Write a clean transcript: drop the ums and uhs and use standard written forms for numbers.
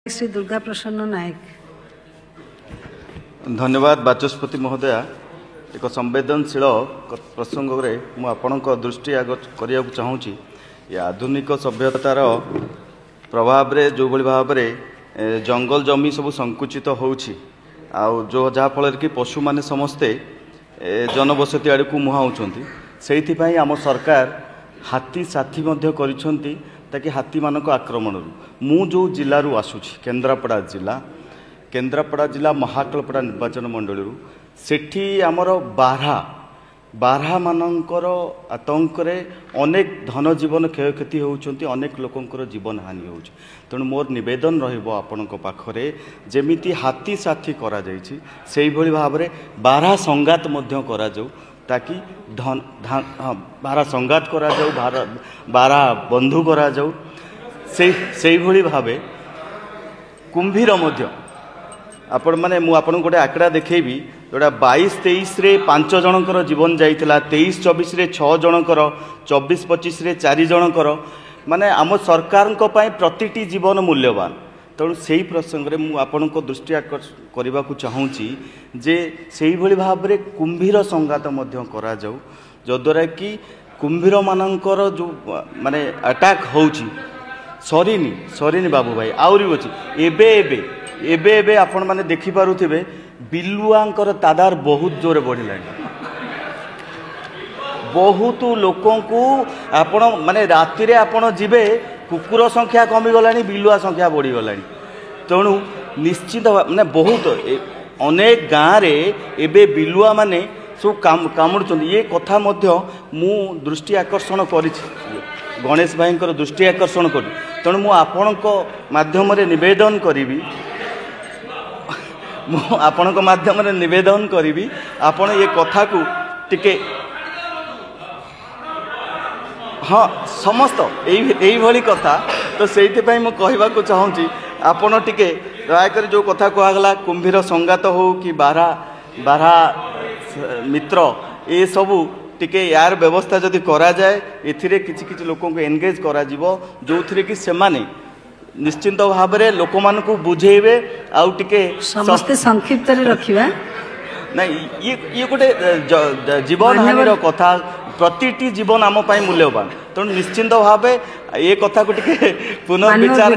श्री दुर्गा प्रसन्न नायक। धन्यवाद बाचस्पति महोदया। एक संवेदनशील प्रसंग में आपण दृष्टि करने चाहूँगी। आधुनिक सभ्यतार प्रभाव रे जो भाव में जंगल जमी सब संकुचित होउछि जो जहाँफल कि पशु माने समस्ते जनबसती आड़ को मुहाउछंती। से आम सरकार हाथी साथी करिसेंती ताकि हाथी मानक आक्रमण मु जो जिलू आसूची केन्द्रापड़ा जिला महाकालपड़ा निर्वाचन मंडल सेठी आमर बारहा मानकर आतंक अनेक धन जीवन क्षयक्षति होउछंती, अनेक लोकंकर जीवन हानि होउछ। तेणु मोर निवेदन रहिबो आपनक पाखरे जेमिति हाथी साथी करा जायछि सेहि भली भाबरे बारहा संगात मध्य करा जाऊ ताकि बारहा संगात करा जाऊ, बारहा बंधु करा जाऊ। से भली भावे कुंभीर मध्य आपण माने मु आपन गोटे आंकड़ा देखैबी जोड़ा 22-23 रे 5 जनकर जीवन जाइतिला, 23-24 रे 6 जनकर, 24-25 रे 4 जनकर। माने आम सरकार प्रतिटी जीवन मूल्यवान। तेणु से प्रसंग में मुझे आपण दृष्टि करने को चाहूँगी जे से भली भाव में कुंभीर संगात करा जाऊ जद्वारा कि कुंभीर मानकर जो माने अटैक होउची सरीनी बाबू भाई आहरी अच्छी एबे आपण माने देखि पारुथिबे बिलुआंकर तादार बहुत जोरे बढ़िलानी। बहुत लोकों को आपण माने राति रे आपण जिबे कुकुर संख्या कमी गलानी, बिलुआ संख्या बढ़ी गलानी। तेणु निश्चित माने बहुत अनेक गाँव में एबे बिलुआ माने सब कामुड़ुछन। ये कथा मध्य मु दृष्टि आकर्षण करी गणेश भाई दृष्टि आकर्षण करी। तेणु मु आपणक माध्यम निवेदन करी आपण ये कथा को टिके हाँ समस्त यही भली कथा तो से कहवाक चाहूँगी आपण टिके दयाकर जो कथा कहगला कुंभीर संगात हो कि बारहा मित्र ये सबू टिके यार व्यवस्था जदि करा जाए एथिरे किछि लोक एनगेज करा जिवो जो थी कि सेमाने निश्चिंत भाव में लोक मान को बुझेबे आउ टिके समस्ते संक्षिप्त रे रखिबा नहीं ये गोटे जीवन हानि कथा प्रतिटी जीवन आम मूल्यवान। तेणु निश्चिंत भाव ये कथा को पुनर्विचार